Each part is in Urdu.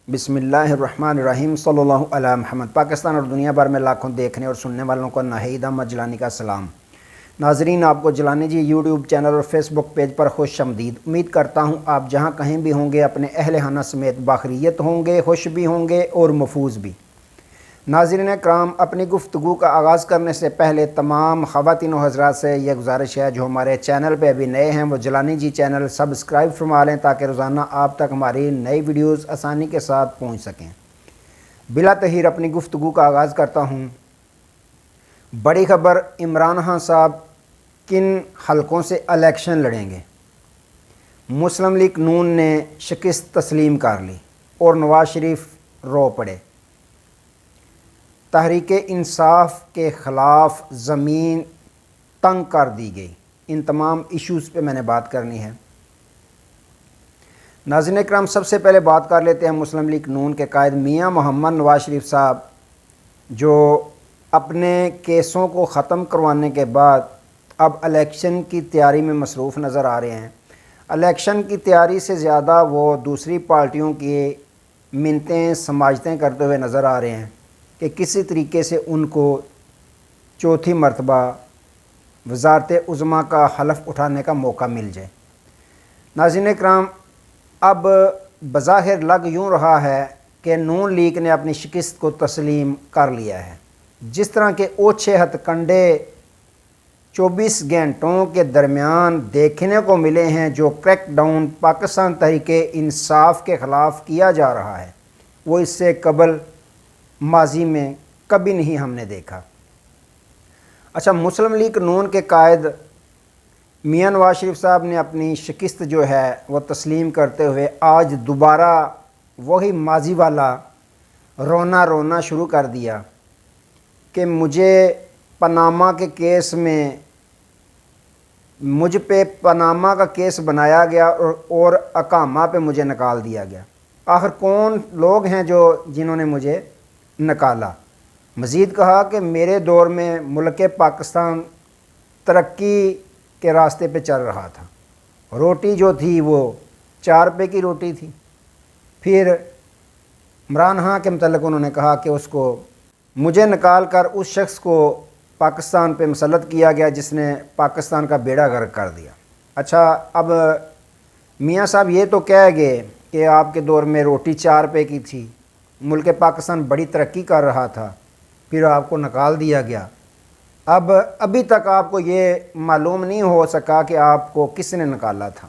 بسم اللہ الرحمن الرحیم صلی اللہ علیہ محمد۔ پاکستان اور دنیا بھر میں لاکھوں دیکھنے اور سننے والوں کو ناہید احمد جیلانی کا سلام۔ ناظرین، آپ کو جیلانی جی یوٹیوب چینل اور فیس بک پیج پر خوش آمدید۔ امید کرتا ہوں آپ جہاں کہیں بھی ہوں گے اپنے اہل خانہ سمیت باخیریت ہوں گے، خوش بھی ہوں گے اور محفوظ بھی۔ ناظرین کرام، اپنی گفتگو کا آغاز کرنے سے پہلے تمام خواتین و حضرات سے یہ گزارش ہے جو ہمارے چینل پہ ابھی نئے ہیں وہ جیلانی جی چینل سبسکرائب فرما لیں تاکہ روزانہ آپ تک ہماری نئی ویڈیوز آسانی کے ساتھ پہنچ سکیں۔ بلا تاخیر اپنی گفتگو کا آغاز کرتا ہوں۔ بڑی خبر، عمران خان صاحب کن حلقوں سے الیکشن لڑیں گے؟ مسلم لیگ نون نے شکست تسلیم کر لی اور نواز شریف رو پڑے۔ تحریک انصاف کے خلاف زمین تنگ کر دی گئی۔ ان تمام ایشوز پہ میں نے بات کرنی ہے۔ ناظرین اکرام، سب سے پہلے بات کر لیتے ہیں مسلم لیگ نون کے قائد میاں محمد نواز شریف صاحب، جو اپنے کیسوں کو ختم کروانے کے بعد اب الیکشن کی تیاری میں مصروف نظر آ رہے ہیں۔ الیکشن کی تیاری سے زیادہ وہ دوسری پارٹیوں کی منتیں سماجتیں کرتے ہوئے نظر آ رہے ہیں کہ کسی طریقے سے ان کو چوتھی مرتبہ وزارت عظمیٰ کا حلف اٹھانے کا موقع مل جائے۔ ناظرین اکرام، اب بظاہر لگ یوں رہا ہے کہ نون لیگ نے اپنی شکست کو تسلیم کر لیا ہے۔ جس طرح کے اوچھے ہتھ کنڈے 24 گھنٹوں کے درمیان دیکھنے کو ملے ہیں، جو کریک ڈاؤن پاکستان تحریک انصاف کے خلاف کیا جا رہا ہے، وہ اس سے قبل ماضی میں کبھی نہیں ہم نے دیکھا۔ اچھا، مسلم لیگ نون کے قائد میاں نواز شریف صاحب نے اپنی شکست جو ہے وہ تسلیم کرتے ہوئے آج دوبارہ وہی ماضی والا رونا شروع کر دیا کہ مجھے پاناما کے کیس میں مجھ پہ پاناما کا کیس بنایا گیا اور اقامہ پہ مجھے نکال دیا گیا۔ آخر کون لوگ ہیں جنہوں نے مجھے نکالا؟ مزید کہا کہ میرے دور میں ملک پاکستان ترقی کے راستے پہ چل رہا تھا، روٹی جو تھی وہ 4 روپے کی روٹی تھی۔ پھر عمران خان کے متعلق انہوں نے کہا کہ اس کو مجھے نکال کر اس شخص کو پاکستان پہ مسلط کیا گیا جس نے پاکستان کا بیڑا غرق کر دیا۔ اچھا، اب میاں صاحب یہ تو کہہ گئے کہ آپ کے دور میں روٹی 4 روپے کی تھی، ملک پاکستان بڑی ترقی کر رہا تھا، پھر آپ کو نکال دیا گیا۔ ابھی تک آپ کو یہ معلوم نہیں ہو سکا کہ آپ کو کس نے نکالا تھا۔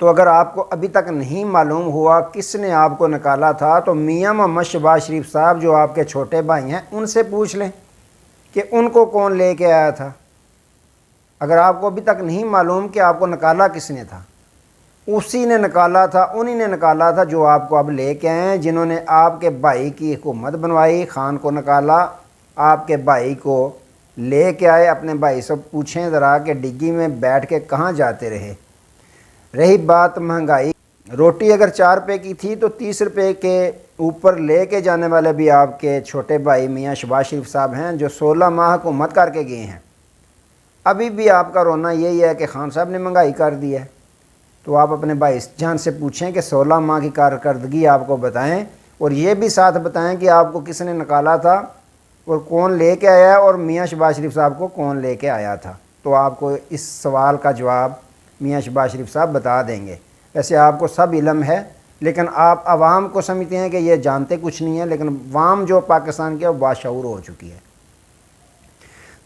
تو اگر آپ کو ابھی تک نہیں معلوم ہوا کس نے آپ کو نکالا تھا تو میاں محمد شہباز شریف صاحب جو آپ کے چھوٹے بھائی ہیں ان سے پوچھ لیں کہ ان کو کون لے کے آیا تھا۔ اگر آپ کو ابھی تک نہیں معلوم کہ آپ کو نکالا کس نے تھا، اسی نے نکالا تھا، انہی نے نکالا تھا جو آپ کو اب لے کے آئے ہیں، جنہوں نے آپ کے بھائی کی حکومت بنوائی، خان کو نکالا، آپ کے بھائی کو لے کے آئے۔ اپنے بھائی سے پوچھیں ذرا کہ ڈگی میں بیٹھ کے کہاں جاتے رہے۔ رہی بات مہنگائی، روٹی اگر 4 روپے کی تھی تو 30 روپے کے اوپر لے کے جانے والے بھی آپ کے چھوٹے بھائی میاں شہباز شریف صاحب ہیں جو 16 ماہ حکومت کر کے گئے ہیں۔ ابھی بھی آپ کا رونا یہی ہے کہ خان صاحب نے مہنگائی کر دی ہے۔ تو آپ اپنے بھائی جان سے پوچھیں کہ 16 ماہ کی کارکردگی آپ کو بتائیں، اور یہ بھی ساتھ بتائیں کہ آپ کو کس نے نکالا تھا اور کون لے کے آیا ہے، اور میاں شہباز شریف صاحب کو کون لے کے آیا تھا۔ تو آپ کو اس سوال کا جواب میاں شہباز شریف صاحب بتا دیں گے۔ ویسے آپ کو سب علم ہے، لیکن آپ عوام کو سمجھتے ہیں کہ یہ جانتے کچھ نہیں ہے، لیکن عوام جو پاکستان کی ہے وہ باشعور ہو چکی ہے۔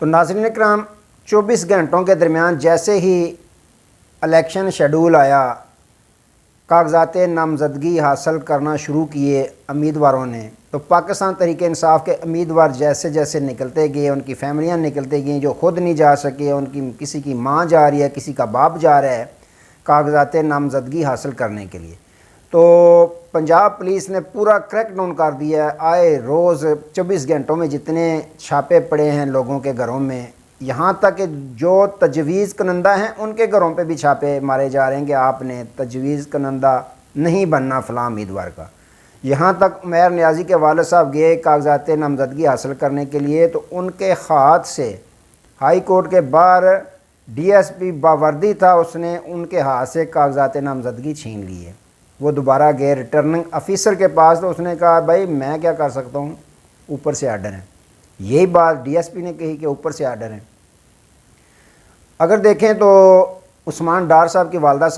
تو ناظرین اکرام، 24 گھنٹوں کے درمیان جیسے ہی الیکشن شیڈول آیا، کاغذات نامزدگی حاصل کرنا شروع کیے امیدواروں نے، تو پاکستان تحریک انصاف کے امیدوار جیسے جیسے نکلتے گئے، ان کی فیملیاں نکلتے گئیں جو خود نہیں جا سکے، ان کی کسی کی ماں جا رہی ہے، کسی کا باپ جا رہا ہے کاغذات نامزدگی حاصل کرنے کے لیے۔ تو پنجاب پولیس نے پورا کریک ڈاؤن کر دیا ہے۔ آئے روز 24 گھنٹوں میں جتنے چھاپے پڑے ہیں لوگوں کے گھروں میں، یہاں تک کہ جو تجویز کنندہ ہیں ان کے گھروں پہ بھی چھاپے مارے جا رہے ہیں کہ آپ نے تجویز کنندہ نہیں بننا فلاں امیدوار کا۔ یہاں تک عمیر نیازی کے والد صاحب گئے کاغذات نامزدگی حاصل کرنے کے لیے، تو ان کے ہاتھ سے ہائی کورٹ کے باہر ڈی ایس پی باوردی تھا، اس نے ان کے ہاتھ سے کاغذات نامزدگی چھین لی ہے۔ وہ دوبارہ گئے ریٹرننگ آفیسر کے پاس، تو اس نے کہا بھائی میں کیا کر سکتا ہوں، اوپر سے آرڈر ہے۔ یہی بات ڈی ایس پی نے کہی کہ اوپر سے آرڈر ہے۔ اگر دیکھیں تو عثمان ڈار صاحب کی والدہ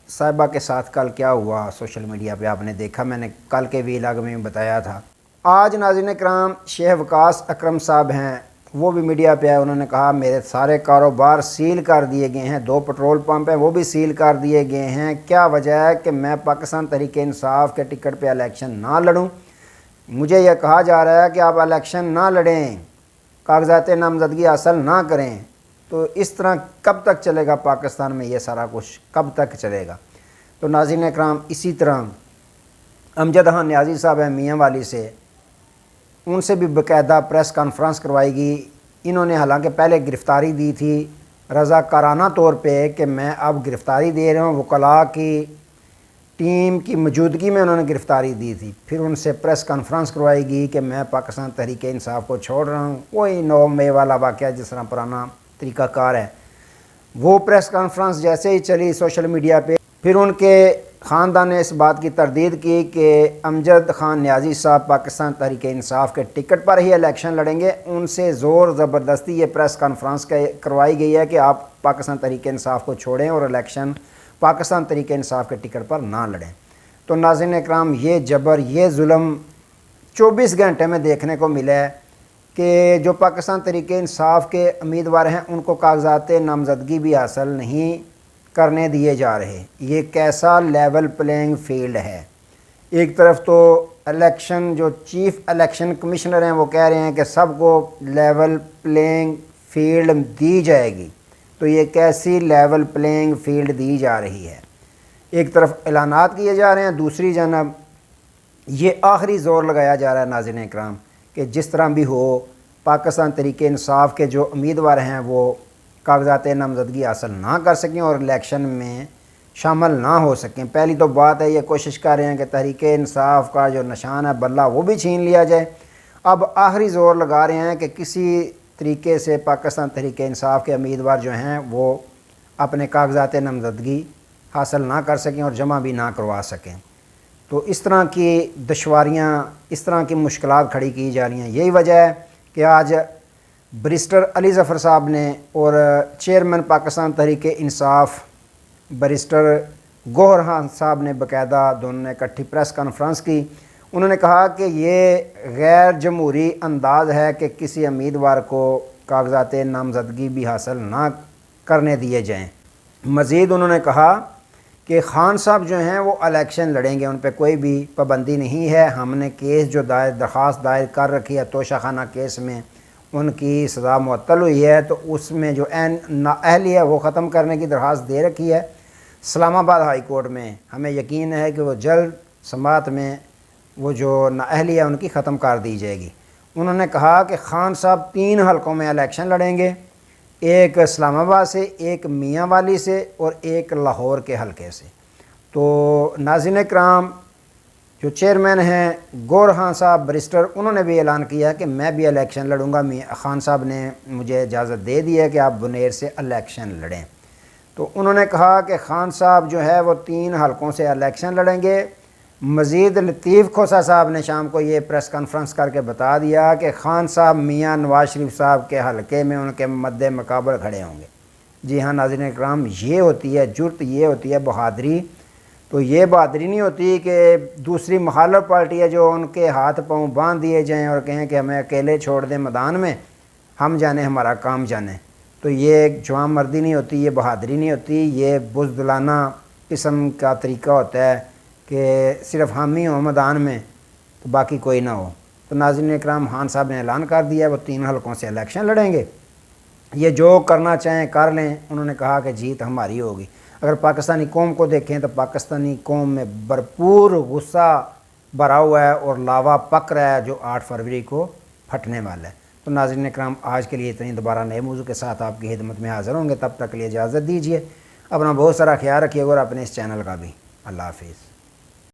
صاحبہ کے ساتھ کل کیا ہوا سوشل میڈیا پہ آپ نے دیکھا، میں نے کل کے ویلاگ میں بتایا تھا۔ آج ناظرین کرام شیخ وقاص اکرم صاحب ہیں، وہ بھی میڈیا پہ آئے، انہوں نے کہا میرے سارے کاروبار سیل کر دیے گئے ہیں، 2 پیٹرول پمپ ہیں وہ بھی سیل کر دیے گئے ہیں، کیا وجہ ہے کہ میں پاکستان تحریک انصاف کے ٹکٹ پہ الیکشن نہ لڑوں؟ مجھے یہ کہا جا رہا ہے کہ آپ الیکشن نہ لڑیں، کاغذات نامزدگی حاصل نہ کریں، تو اس طرح کب تک چلے گا پاکستان میں؟ یہ سارا کچھ کب تک چلے گا؟ تو ناظرین اکرام اسی طرح امجد خان نیازی صاحب ہیں میاں والی سے، ان سے بھی باقاعدہ پریس کانفرنس کروائی گئی۔ انہوں نے حالانکہ پہلے گرفتاری دی تھی رضاکارانہ طور پہ کہ میں اب گرفتاری دے رہا ہوں، وکلاء کی ٹیم کی موجودگی میں انہوں نے گرفتاری دی تھی، پھر ان سے پریس کانفرنس کروائی گئی کہ میں پاکستان تحریک انصاف کو چھوڑ رہا ہوں، وہی 9 مئی والا واقعہ جس طرح پرانا طریقہ کار ہے۔ وہ پریس کانفرنس جیسے ہی چلی سوشل میڈیا پہ، پھر ان کے خاندان نے اس بات کی تردید کی کہ امجد خان نیازی صاحب پاکستان تحریک انصاف کے ٹکٹ پر ہی الیکشن لڑیں گے۔ ان سے زور زبردستی یہ پریس کانفرنس کروائی گئی ہے کہ آپ پاکستان تحریک انصاف کو چھوڑیں اور الیکشن پاکستان تحریک انصاف کے ٹکٹ پر نہ لڑیں۔ تو ناظرین اکرام یہ جبر، یہ ظلم 24 گھنٹے میں دیکھنے کو ملا ہے کہ جو پاکستان تحریک انصاف کے امیدوار ہیں ان کو کاغذات نامزدگی بھی حاصل نہیں کرنے دیے جا رہے۔ یہ کیسا لیول پلینگ فیلڈ ہے؟ ایک طرف تو الیکشن جو چیف الیکشن کمشنر ہیں وہ کہہ رہے ہیں کہ سب کو لیول پلینگ فیلڈ دی جائے گی، تو یہ کیسی لیول پلینگ فیلڈ دی جا رہی ہے؟ ایک طرف اعلانات کیے جا رہے ہیں، دوسری جانب یہ آخری زور لگایا جا رہا ہے ناظرین اکرام کہ جس طرح بھی ہو پاکستان تحریک انصاف کے جو امیدوار ہیں وہ کاغذات نامزدگی حاصل نہ کر سکیں اور الیکشن میں شامل نہ ہو سکیں۔ پہلی تو بات ہے یہ کوشش کر رہے ہیں کہ تحریک انصاف کا جو نشان ہے بلہ وہ بھی چھین لیا جائے۔ اب آخری زور لگا رہے ہیں کہ کسی طریقے سے پاکستان تحریک انصاف کے امیدوار جو ہیں وہ اپنے کاغذات نامزدگی حاصل نہ کر سکیں اور جمع بھی نہ کروا سکیں۔ تو اس طرح کی دشواریاں، اس طرح کی مشکلات کھڑی کی جا رہی ہیں۔ یہی وجہ ہے کہ آج بیرسٹر علی ظفر صاحب نے اور چیئرمین پاکستان تحریک انصاف بیرسٹر گوہر خان صاحب نے باقاعدہ دونوں نے اکٹھی پریس کانفرنس کی۔ انہوں نے کہا کہ یہ غیر جمہوری انداز ہے کہ کسی امیدوار کو کاغذات نامزدگی بھی حاصل نہ کرنے دیے جائیں۔ مزید انہوں نے کہا کہ خان صاحب جو ہیں وہ الیکشن لڑیں گے، ان پہ کوئی بھی پابندی نہیں ہے۔ ہم نے کیس جو درخواست دائر کر رکھی ہے توشہ خانہ کیس میں، ان کی سزا معطل ہوئی ہے، تو اس میں جو نااہلی ہے وہ ختم کرنے کی درخواست دے رکھی ہے اسلام آباد ہائی کورٹ میں۔ ہمیں یقین ہے کہ وہ جلد سماعت میں وہ جو نااہلی ہے ان کی ختم کر دی جائے گی۔ انہوں نے کہا کہ خان صاحب 3 حلقوں میں الیکشن لڑیں گے، ایک اسلام آباد سے، ایک میاں والی سے اور ایک لاہور کے حلقے سے۔ تو ناظرین کرام جو چیئرمین ہیں گوہر خان صاحب بیرسٹر، انہوں نے بھی اعلان کیا کہ میں بھی الیکشن لڑوں گا۔ خان صاحب نے مجھے اجازت دے دی ہے کہ آپ بنیر سے الیکشن لڑیں۔ تو انہوں نے کہا کہ خان صاحب جو ہے وہ 3 حلقوں سے الیکشن لڑیں گے۔ مزید لطیف کھوسہ صاحب نے شام کو یہ پریس کانفرنس کر کے بتا دیا کہ خان صاحب میاں نواز شریف صاحب کے حلقے میں ان کے مد مقابل کھڑے ہوں گے۔ جی ہاں ناظرین اکرام، یہ ہوتی ہے جرت، یہ ہوتی ہے بہادری۔ تو یہ بہادری نہیں ہوتی کہ دوسری مخالف پارٹی ہے جو ان کے ہاتھ پاؤں باندھ دیے جائیں اور کہیں کہ ہمیں اکیلے چھوڑ دیں میدان میں، ہم جانیں ہمارا کام جانیں۔ تو یہ ایک جوان مردی نہیں ہوتی، یہ بہادری نہیں ہوتی، یہ بزدلانہ قسم کا طریقہ ہوتا ہے کہ صرف ہم ہی ہوں میدان میں تو باقی کوئی نہ ہو۔ تو ناظرین اکرام خان صاحب نے اعلان کر دیا وہ 3 حلقوں سے الیکشن لڑیں گے، یہ جو کرنا چاہیں کر لیں۔ انہوں نے کہا کہ جیت ہماری ہوگی۔ اگر پاکستانی قوم کو دیکھیں تو پاکستانی قوم میں بھرپور غصہ بھرا ہوا ہے اور لاوا پک رہا ہے جو 8 فروری کو پھٹنے والا ہے۔ تو ناظرین اکرام آج کے لیے اتنی، دوبارہ نئے موضوع کے ساتھ آپ کی خدمت میں حاضر ہوں گے، تب تک کے لیے اجازت دیجیے۔ اپنا بہت سارا خیال رکھیے گا اور اپنے اس چینل کا بھی۔ اللہ حافظ۔